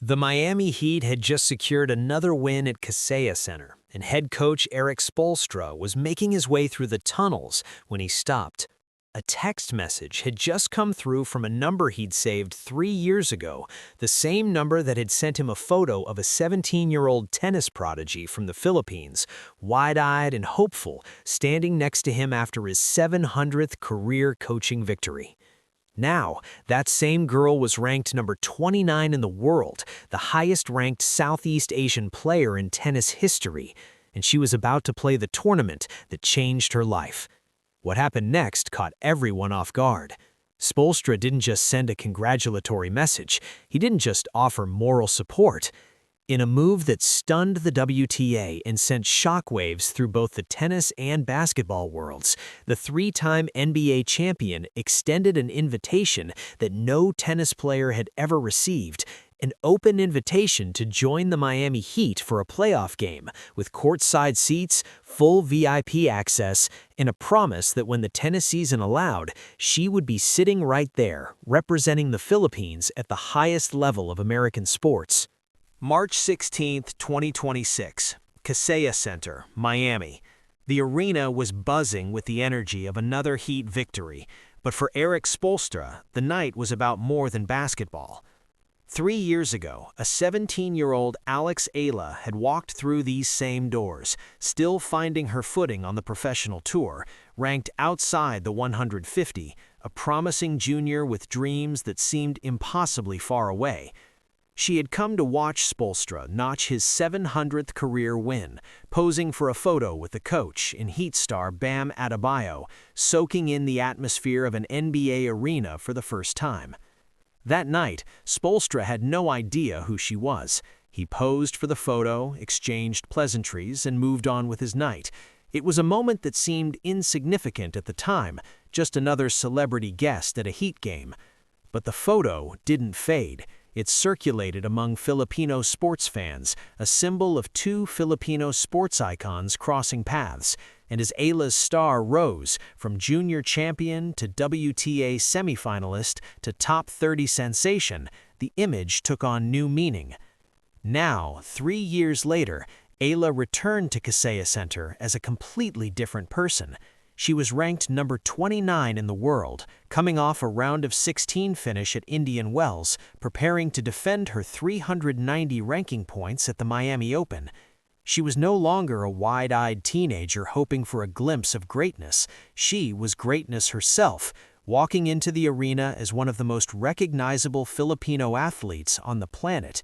The Miami Heat had just secured another win at Kaseya Center, and head coach Erik Spoelstra was making his way through the tunnels when he stopped. A text message had just come through from a number he'd saved 3 years ago, the same number that had sent him a photo of a 17-year-old tennis prodigy from the Philippines, wide-eyed and hopeful, standing next to him after his 700th career coaching victory. Now, that same girl was ranked number 29 in the world, the highest-ranked Southeast Asian player in tennis history, and she was about to play the tournament that changed her life. What happened next caught everyone off guard. Spoelstra didn't just send a congratulatory message, he didn't just offer moral support. In a move that stunned the WTA and sent shockwaves through both the tennis and basketball worlds, the three-time NBA champion extended an invitation that no tennis player had ever received, an open invitation to join the Miami Heat for a playoff game, with courtside seats, full VIP access, and a promise that when the tennis season allowed, she would be sitting right there, representing the Philippines at the highest level of American sports. March 16, 2026, Kaseya Center, Miami. The arena was buzzing with the energy of another Heat victory, but for Erik Spoelstra, the night was about more than basketball. 3 years ago, a 17-year-old Alex Eala had walked through these same doors, still finding her footing on the professional tour, ranked outside the 150, a promising junior with dreams that seemed impossibly far away. She had come to watch Spoelstra notch his 700th career win, posing for a photo with the coach in Heat star Bam Adebayo, soaking in the atmosphere of an NBA arena for the first time. That night, Spoelstra had no idea who she was. He posed for the photo, exchanged pleasantries, and moved on with his night. It was a moment that seemed insignificant at the time, just another celebrity guest at a Heat game. But the photo didn't fade. It circulated among Filipino sports fans, a symbol of two Filipino sports icons crossing paths, and as Eala's star rose from junior champion to WTA semifinalist to top 30 sensation, the image took on new meaning. Now, 3 years later, Eala returned to Kaseya Center as a completely different person. She was ranked number 29 in the world, coming off a round of 16 finish at Indian Wells, preparing to defend her 390 ranking points at the Miami Open. She was no longer a wide-eyed teenager hoping for a glimpse of greatness. She was greatness herself, walking into the arena as one of the most recognizable Filipino athletes on the planet.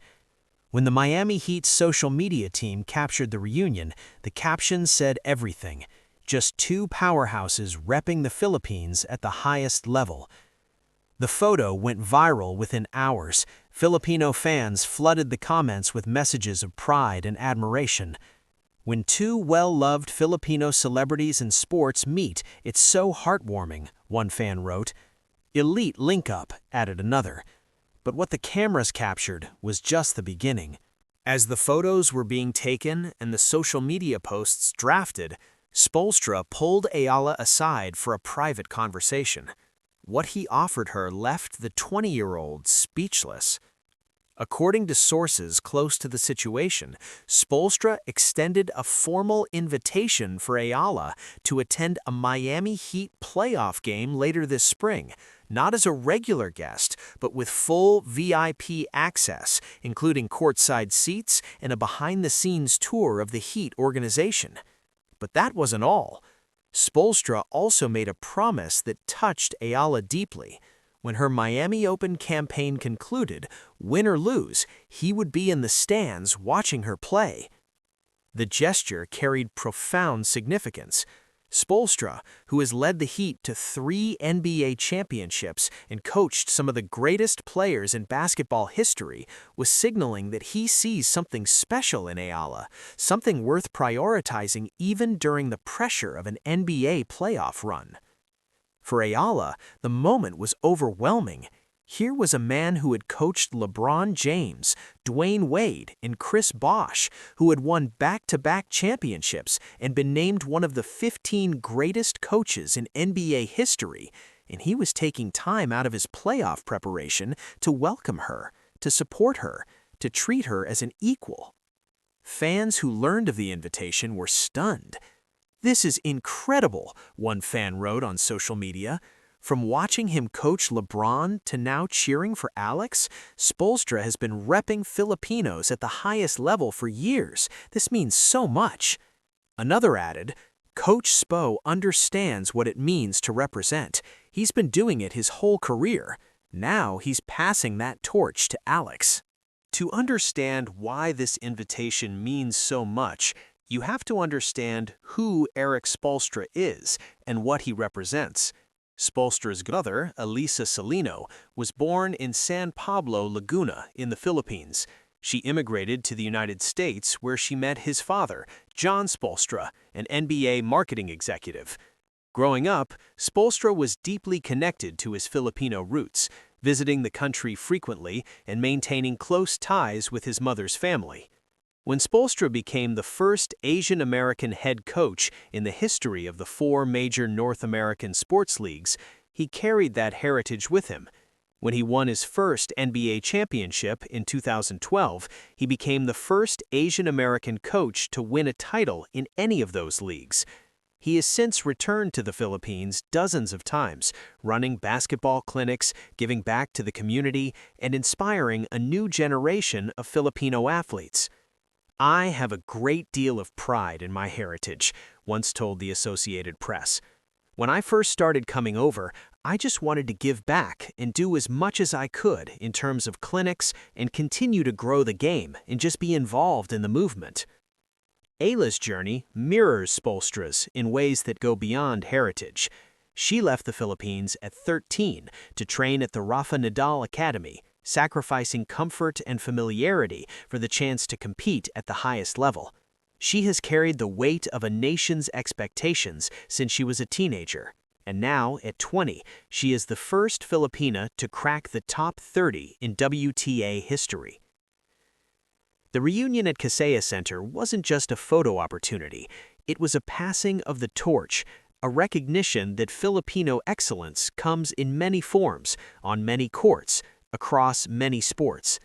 When the Miami Heat's social media team captured the reunion, the caption said everything. Just two powerhouses repping the Philippines at the highest level. The photo went viral within hours. Filipino fans flooded the comments with messages of pride and admiration. When two well-loved Filipino celebrities in sports meet, it's so heartwarming, one fan wrote. Elite link-up, added another. But what the cameras captured was just the beginning. As the photos were being taken and the social media posts drafted, Spoelstra pulled Eala aside for a private conversation. What he offered her left the 20-year-old speechless. According to sources close to the situation, Spoelstra extended a formal invitation for Eala to attend a Miami Heat playoff game later this spring, not as a regular guest, but with full VIP access, including courtside seats and a behind-the-scenes tour of the Heat organization. But that wasn't all. Spoelstra also made a promise that touched Eala deeply. When her Miami Open campaign concluded, win or lose, he would be in the stands watching her play. The gesture carried profound significance. Spoelstra, who has led the Heat to 3 NBA championships and coached some of the greatest players in basketball history, was signaling that he sees something special in Eala, something worth prioritizing even during the pressure of an NBA playoff run. For Eala, the moment was overwhelming. Here was a man who had coached LeBron James, Dwayne Wade, and Chris Bosh, who had won back-to-back championships and been named one of the 15 greatest coaches in NBA history, and he was taking time out of his playoff preparation to welcome her, to support her, to treat her as an equal. Fans who learned of the invitation were stunned. "This is incredible," one fan wrote on social media. "From watching him coach LeBron to now cheering for Alex, Spoelstra has been repping Filipinos at the highest level for years. This means so much." Another added, "Coach Spo understands what it means to represent. He's been doing it his whole career. Now he's passing that torch to Alex." To understand why this invitation means so much, you have to understand who Erik Spoelstra is and what he represents. Spoelstra's mother, Elisa Salino, was born in San Pablo, Laguna, in the Philippines. She immigrated to the United States where she met his father, John Spoelstra, an NBA marketing executive. Growing up, Spoelstra was deeply connected to his Filipino roots, visiting the country frequently and maintaining close ties with his mother's family. When Spoelstra became the first Asian American head coach in the history of the 4 major North American sports leagues, he carried that heritage with him. When he won his first NBA championship in 2012, he became the first Asian American coach to win a title in any of those leagues. He has since returned to the Philippines dozens of times, running basketball clinics, giving back to the community, and inspiring a new generation of Filipino athletes. "I have a great deal of pride in my heritage," once told the Associated Press. "When I first started coming over, I just wanted to give back and do as much as I could in terms of clinics and continue to grow the game and just be involved in the movement." Eala's journey mirrors Spoelstra's in ways that go beyond heritage. She left the Philippines at 13 to train at the Rafa Nadal Academy, sacrificing comfort and familiarity for the chance to compete at the highest level. She has carried the weight of a nation's expectations since she was a teenager, and now, at 20, she is the first Filipina to crack the top 30 in WTA history. The reunion at Kaseya Center wasn't just a photo opportunity. It was a passing of the torch, a recognition that Filipino excellence comes in many forms, on many courts, across many sports.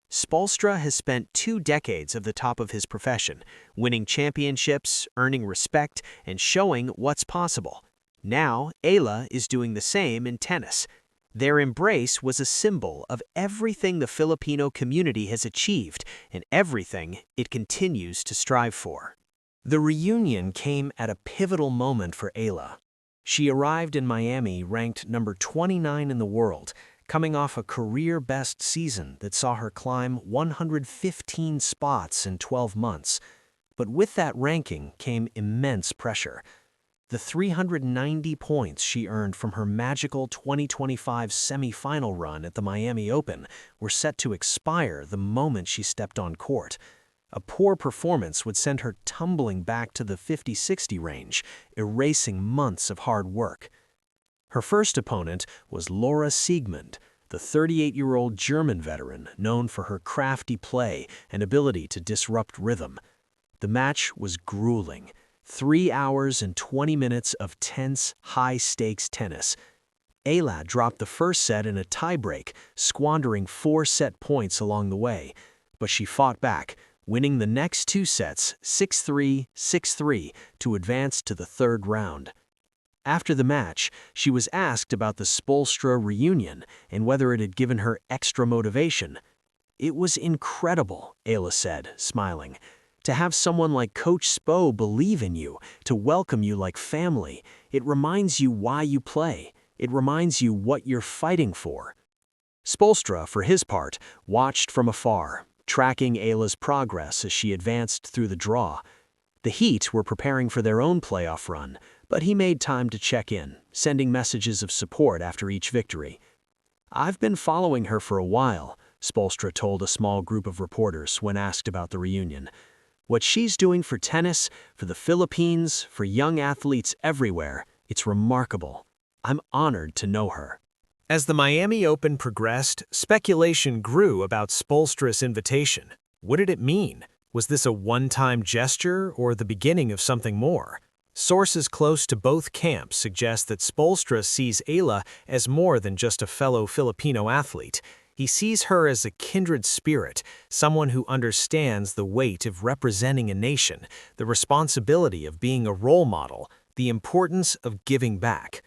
Spoelstra has spent 2 decades of the top of his profession, winning championships, earning respect, and showing what's possible. Now, Eala is doing the same in tennis. Their embrace was a symbol of everything the Filipino community has achieved and everything it continues to strive for. The reunion came at a pivotal moment for Eala. She arrived in Miami ranked number 29 in the world, coming off a career-best season that saw her climb 115 spots in 12 months. But with that ranking came immense pressure. The 390 points she earned from her magical 2025 semifinal run at the Miami Open were set to expire the moment she stepped on court. A poor performance would send her tumbling back to the 50-60 range, erasing months of hard work. Her first opponent was Laura Siegemund, the 38-year-old German veteran known for her crafty play and ability to disrupt rhythm. The match was grueling. 3 hours and 20 minutes of tense, high-stakes tennis. Eala dropped the first set in a tiebreak, squandering 4 set points along the way. But she fought back, winning the next 2 sets 6-3, 6-3 to advance to the 3rd round. After the match, she was asked about the Spoelstra reunion and whether it had given her extra motivation. "It was incredible," Eala said, smiling. "To have someone like Coach Spo believe in you, to welcome you like family, it reminds you why you play. It reminds you what you're fighting for." Spoelstra, for his part, watched from afar, tracking Eala's progress as she advanced through the draw. The Heat were preparing for their own playoff run, but he made time to check in, sending messages of support after each victory. "I've been following her for a while," Spoelstra told a small group of reporters when asked about the reunion. "What she's doing for tennis, for the Philippines, for young athletes everywhere, it's remarkable. I'm honored to know her." As the Miami Open progressed, speculation grew about Spoelstra's invitation. What did it mean? Was this a one-time gesture or the beginning of something more? Sources close to both camps suggest that Spoelstra sees Eala as more than just a fellow Filipino athlete. He sees her as a kindred spirit, someone who understands the weight of representing a nation, the responsibility of being a role model, the importance of giving back.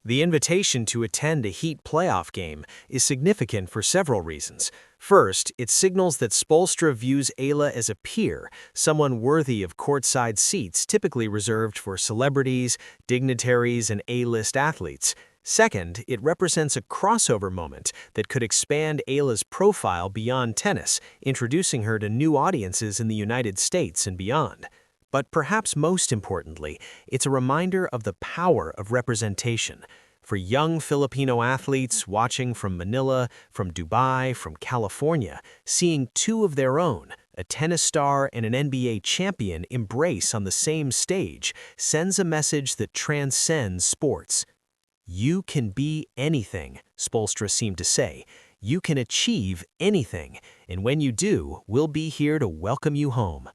The invitation to attend a Heat playoff game is significant for several reasons. First, it signals that Spoelstra views Eala as a peer, someone worthy of courtside seats typically reserved for celebrities, dignitaries, and A-list athletes. Second, it represents a crossover moment that could expand Eala's profile beyond tennis, introducing her to new audiences in the United States and beyond. But perhaps most importantly, it's a reminder of the power of representation. For young Filipino athletes watching from Manila, from Dubai, from California, seeing two of their own, a tennis star and an NBA champion, embrace on the same stage sends a message that transcends sports. You can be anything, Spoelstra seemed to say. You can achieve anything, and when you do, we'll be here to welcome you home.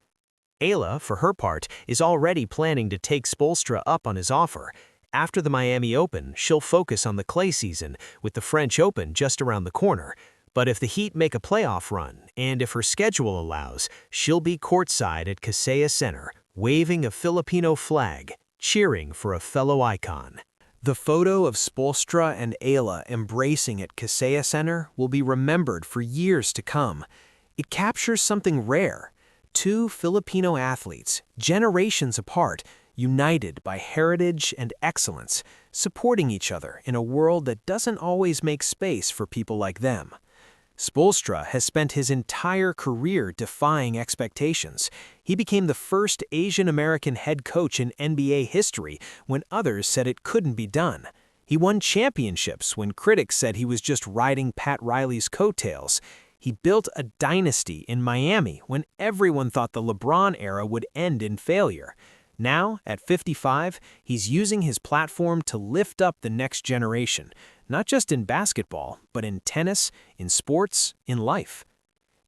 Eala, for her part, is already planning to take Spoelstra up on his offer. After the Miami Open, she'll focus on the clay season, with the French Open just around the corner. But if the Heat make a playoff run, and if her schedule allows, she'll be courtside at Kaseya Center, waving a Filipino flag, cheering for a fellow icon. The photo of Spoelstra and Eala embracing at Kaseya Center will be remembered for years to come. It captures something rare. Two Filipino athletes, generations apart, united by heritage and excellence, supporting each other in a world that doesn't always make space for people like them. Spoelstra has spent his entire career defying expectations. He became the first Asian American head coach in NBA history when others said it couldn't be done. He won championships when critics said he was just riding Pat Riley's coattails. He built a dynasty in Miami when everyone thought the LeBron era would end in failure. Now, at 55, he's using his platform to lift up the next generation, not just in basketball, but in tennis, in sports, in life.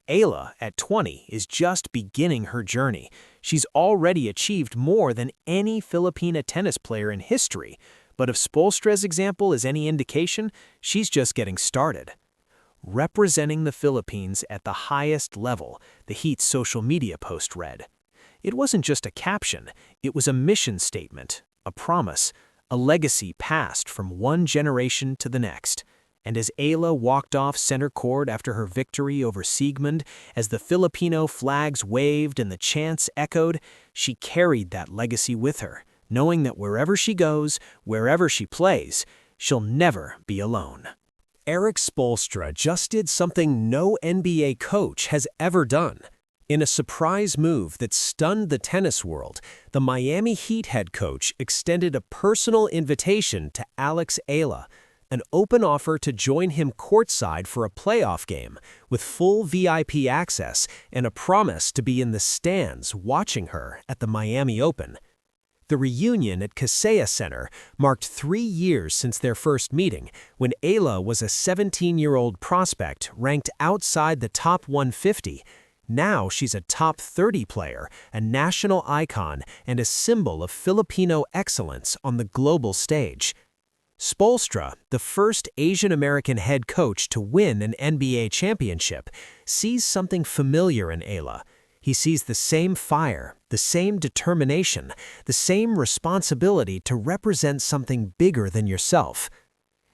Eala, at 20, is just beginning her journey. She's already achieved more than any Filipina tennis player in history, but if Spoelstra's example is any indication, she's just getting started. Representing the Philippines at the highest level, the Heat's social media post read. It wasn't just a caption, it was a mission statement, a promise, a legacy passed from one generation to the next. And as Eala walked off center court after her victory over Siegmund, as the Filipino flags waved and the chants echoed, she carried that legacy with her, knowing that wherever she goes, wherever she plays, she'll never be alone. Erik Spoelstra just did something no NBA coach has ever done. In a surprise move that stunned the tennis world, the Miami Heat head coach extended a personal invitation to Alex Eala, an open offer to join him courtside for a playoff game, with full VIP access and a promise to be in the stands watching her at the Miami Open. The reunion at Kaseya Center marked 3 years since their first meeting, when Eala was a 17-year-old prospect ranked outside the top 150. Now she's a top 30 player, a national icon, and a symbol of Filipino excellence on the global stage. Spoelstra, the first Asian American head coach to win an NBA championship, sees something familiar in Eala. He sees the same fire, the same determination, the same responsibility to represent something bigger than yourself.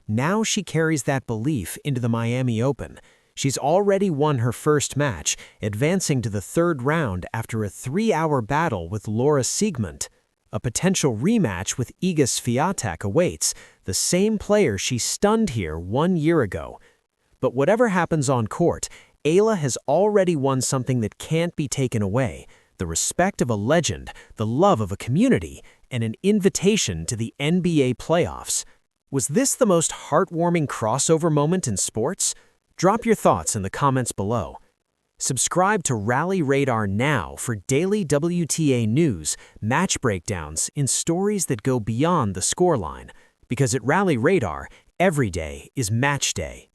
Now she carries that belief into the Miami Open. She's already won her first match, advancing to the third round after a 3-hour battle with Laura Siegmund. A potential rematch with Iga Swiatek awaits, the same player she stunned here 1 year ago. But whatever happens on court, Eala has already won something that can't be taken away: the respect of a legend, the love of a community, and an invitation to the NBA playoffs. Was this the most heartwarming crossover moment in sports? Drop your thoughts in the comments below. Subscribe to Rally Radar now for daily WTA news, match breakdowns, and stories that go beyond the scoreline. Because at Rally Radar, every day is match day.